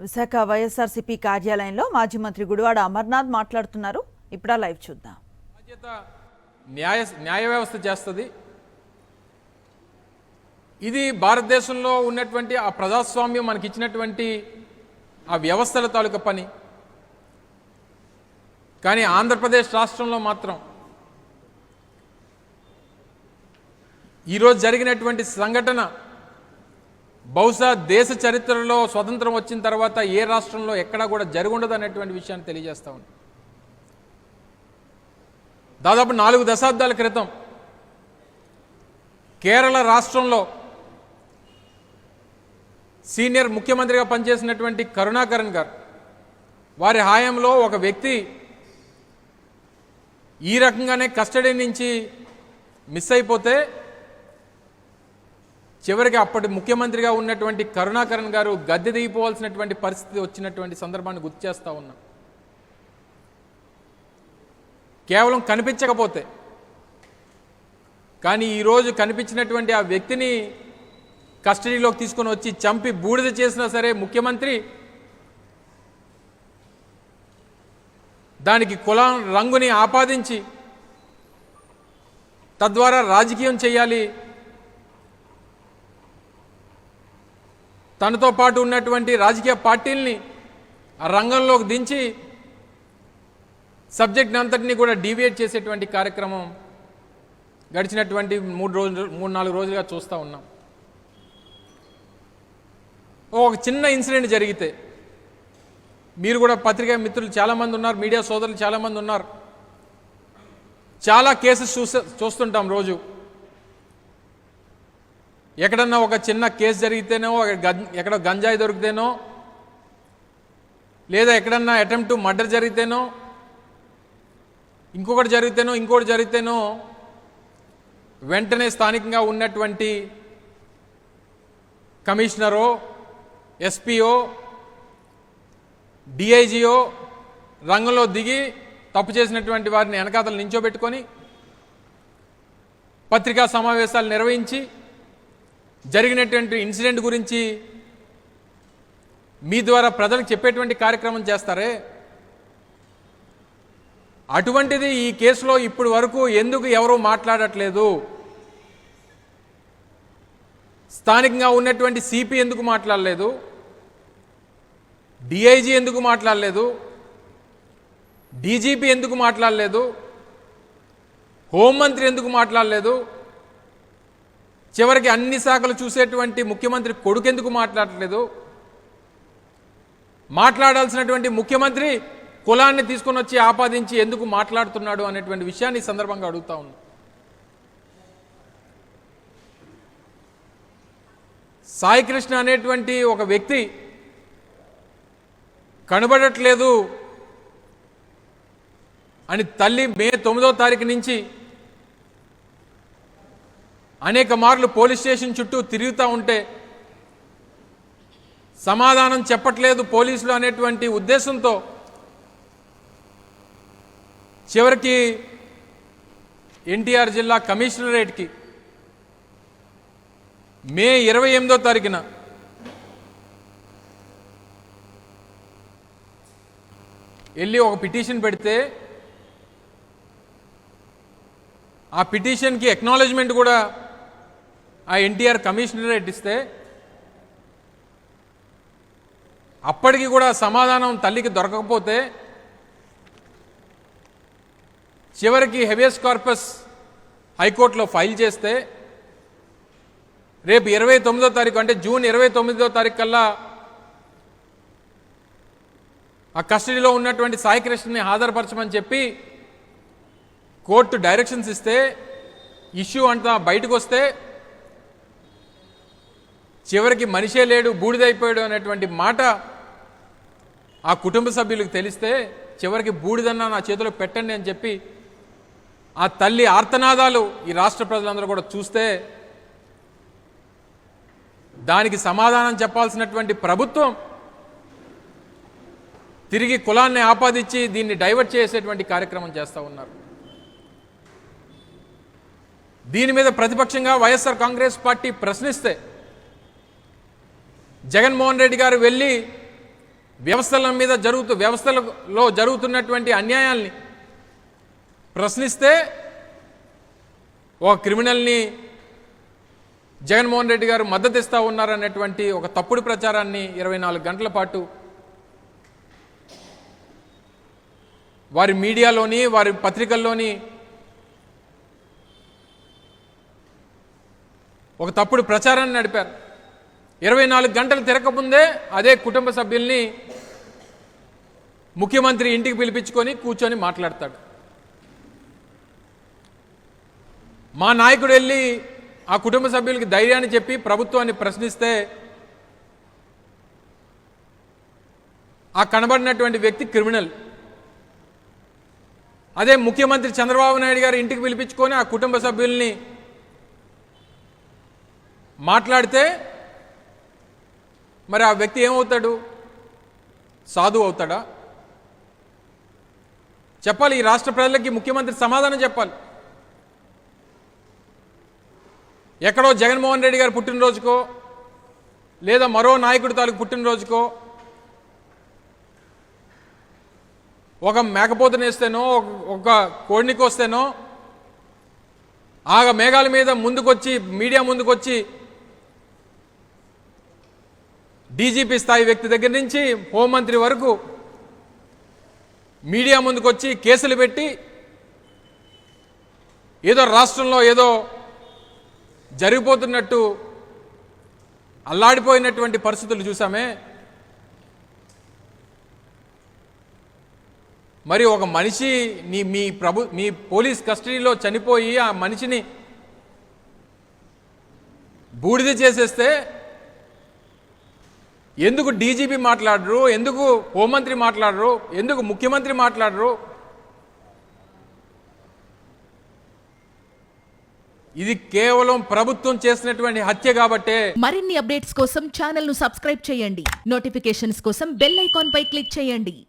విశాఖ వైఎస్ఆర్సీపీ కార్యాలయంలో మాజీ మంత్రి గుడివాడ అమర్నాథ్ మాట్లాడుతున్నారు. ఇప్పుడు లైవ్ చూద్దాం. బాధ్యత న్యాయ వ్యవస్థ చేస్తుంది. ఇది భారతదేశంలో ఉన్నటువంటి ఆ ప్రజాస్వామ్యం మనకి ఇచ్చినటువంటి ఆ వ్యవస్థల తాలూకా పని. కానీ ఆంధ్రప్రదేశ్ రాష్ట్రంలో మాత్రం ఈరోజు జరిగినటువంటి సంఘటన బహుశా దేశ చరిత్రలో స్వతంత్రం వచ్చిన తర్వాత ఏ రాష్ట్రంలో ఎక్కడా కూడా జరుగుండదు అనేటువంటి విషయాన్ని తెలియజేస్తా ఉంది. దాదాపు 4 దశాబ్దాల క్రితం కేరళ రాష్ట్రంలో సీనియర్ ముఖ్యమంత్రిగా పనిచేసినటువంటి కరుణాకరన్ గారు వారి హయాంలో ఒక వ్యక్తి ఈ రకంగానే కస్టడీ నుంచి మిస్ అయిపోతే చివరికి అప్పటి ముఖ్యమంత్రిగా ఉన్నటువంటి కరుణాకరన్ గారు గద్దె దిగిపోవాల్సినటువంటి పరిస్థితి వచ్చినటువంటి సందర్భాన్ని గుర్తు చేస్తూ ఉన్నాం. కేవలం కనిపించకపోతే, కానీ ఈరోజు కనిపించినటువంటి ఆ వ్యక్తిని కస్టడీలోకి తీసుకొని వచ్చి చంపి బూడిద చేసినా సరే ముఖ్యమంత్రి దానికి కులం రంగుని ఆపాదించి తద్వారా రాజకీయం చేయాలి, తనతో పాటు ఉన్నటువంటి రాజకీయ పార్టీల్ని ఆ రంగంలోకి దించి సబ్జెక్ట్ అంతటినీ కూడా డీవియేట్ చేసేటువంటి కార్యక్రమం గడిచినటువంటి 3-4 రోజులుగా చూస్తూ ఉన్నాం. ఒక చిన్న ఇన్సిడెంట్ జరిగితే, మీరు కూడా పత్రికా మిత్రులు చాలామంది ఉన్నారు, మీడియా సోదరులు చాలామంది ఉన్నారు, చాలా కేసెస్ చూస్తుంటాం రోజు. ఎక్కడన్నా ఒక చిన్న కేసు జరిగితేనో, ఎక్కడ గంజాయి దొరికితేనో, లేదా ఎక్కడన్నా అటెంప్ట్ టు మర్డర్ జరిగితేనో, ఇంకొకటి జరిగితేనో వెంటనే స్థానికంగా ఉన్నటువంటి కమిషనరో, ఎస్పీఓ, డిఐజీఓ రంగంలో దిగి తప్పు చేసినటువంటి వారిని వెనకాతలు నించోబెట్టుకొని పత్రికా సమావేశాలు నిర్వహించి జరిగినటువంటి ఇన్సిడెంట్ గురించి మీ ద్వారా ప్రజలకు చెప్పేటువంటి కార్యక్రమం చేస్తారే, అటువంటిది ఈ కేసులో ఇప్పటి వరకు ఎందుకు ఎవరూ మాట్లాడట్లేదు? స్థానికంగా ఉన్నటువంటి సిపి ఎందుకు మాట్లాడలేదు? డిఐజీ ఎందుకు మాట్లాడలేదు? డీజీపీ ఎందుకు మాట్లాడలేదు? హోంమంత్రి ఎందుకు మాట్లాడలేదు? చివరికి అన్ని శాఖలు చూసేటువంటి ముఖ్యమంత్రి కొడుకు ఎందుకు మాట్లాడలేదు? మాట్లాడాల్సినటువంటి ముఖ్యమంత్రి కులాన్ని తీసుకొని వచ్చి ఆపాదించి ఎందుకు మాట్లాడుతున్నాడు అనేటువంటి విషయాన్ని ఈ సందర్భంగా అడుగుతా ఉన్నాను. సాయికృష్ణ అనేటువంటి ఒక వ్యక్తి కనబడట్లేదు అని తల్లి మే 9వ తారీఖు నుంచి అనేక మార్లు పోలీస్ స్టేషన్ చుట్టూ తిరుగుతూ ఉంటే సమాధానం చెప్పట్లేదు పోలీసులు అనేటువంటి ఉద్దేశంతో చివరికి ఎన్టీఆర్ జిల్లా కమిషనరేట్కి మే 28వ తారీఖున వెళ్ళి ఒక పిటిషన్ పెడితే ఆ పిటిషన్కి ఎక్నాలెడ్జ్మెంట్ కూడా ఆ ఎన్టీఆర్ కమిషనరేట్ ఇస్తే అప్పటికి కూడా సమాధానం తల్లికి దొరకకపోతే చివరికి హెబియస్ కార్పస్ హైకోర్టులో ఫైల్ చేస్తే రేపు 29వ తారీఖు అంటే జూన్ 29వ తారీఖు కల్లా ఆ కస్టడీలో ఉన్నటువంటి సాయికృష్ణని హాజరుపరచమని చెప్పి కోర్టు డైరెక్షన్స్ ఇస్తే ఇష్యూ అంతా బయటకు వస్తే చివరికి మనిషే లేడు, బూడిదైపోయాడు అనేటువంటి మాట ఆ కుటుంబ సభ్యులకు తెలిస్తే చివరికి బూడిదన్నా నా చేతిలో పెట్టండి అని చెప్పి ఆ తల్లి ఆర్తనాదాలు ఈ రాష్ట్ర ప్రజలందరూ కూడా చూస్తే దానికి సమాధానం చెప్పాల్సినటువంటి ప్రభుత్వం తిరిగి కులాన్ని ఆపాదించి దీన్ని డైవర్ట్ చేసేటువంటి కార్యక్రమం చేస్తూ ఉన్నారు. దీని మీద ప్రతిపక్షంగా వైఎస్ఆర్ కాంగ్రెస్ పార్టీ ప్రశ్నిస్తే జగన్మోహన్ రెడ్డి గారు వెళ్ళి వ్యవస్థలలో జరుగుతున్నటువంటి అన్యాయాల్ని ప్రశ్నిస్తే ఒక క్రిమినల్ని జగన్మోహన్ రెడ్డి గారు మద్దతు ఇస్తా ఉన్నారనేటువంటి ఒక తప్పుడు ప్రచారాన్ని 24 గంటల పాటు వారి మీడియాలోని వారి పత్రికల్లోని ఒక తప్పుడు ప్రచారాన్ని నడిపారు. 24 గంటలు తిరగకముందే అదే కుటుంబ సభ్యుల్ని ముఖ్యమంత్రి ఇంటికి పిలిపించుకొని కూర్చొని మాట్లాడతాడు. మా నాయకుడు వెళ్ళి ఆ కుటుంబ సభ్యులకి ధైర్యాన్ని చెప్పి ప్రభుత్వాన్ని ప్రశ్నిస్తే ఆ కనబడినటువంటి వ్యక్తి క్రిమినల్. అదే ముఖ్యమంత్రి చంద్రబాబు నాయుడు గారు ఇంటికి పిలిపించుకొని ఆ కుటుంబ సభ్యుల్ని మాట్లాడితే మరి ఆ వ్యక్తి ఏమవుతాడు? సాధువు అవుతాడా? చెప్పాలి. ఈ రాష్ట్ర ప్రజలకి ముఖ్యమంత్రి సమాధానం చెప్పాలి. ఎక్కడో జగన్మోహన్ రెడ్డి గారు పుట్టినరోజుకో లేదా మరో నాయకుడి తాలూకు పుట్టినరోజుకో ఒక మేకపోతుని వేస్తేనో ఒక కోడిని కోస్తేనో మేఘాల మీద ముందుకొచ్చి మీడియా ముందుకొచ్చి డీజీపీ స్థాయి వ్యక్తి దగ్గర నుంచి హోంమంత్రి వరకు మీడియా ముందుకొచ్చి కేసులు పెట్టి ఏదో రాష్ట్రంలో ఏదో జరిగిపోతున్నట్టు అల్లాడిపోయినటువంటి పరిస్థితులు చూసామే. మరి ఒక మనిషి మీ పోలీస్ కస్టడీలో చనిపోయి ఆ మనిషిని బూడిద చేసేస్తే ఎందుకు డీజీపీ మాట్లాడరు? ఎందుకు హోంమంత్రి మాట్లాడరు? ఎందుకు ముఖ్యమంత్రి మాట్లాడరు? ఇది కేవలం ప్రభుత్వం చేసినటువంటి హత్య కాబట్టే. మరిన్ని అప్డేట్స్ కోసం ఛానల్ ను సబ్స్క్రైబ్ చేయండి. నోటిఫికేషన్స్ కోసం బెల్ ఐకాన్ పై క్లిక్ చేయండి.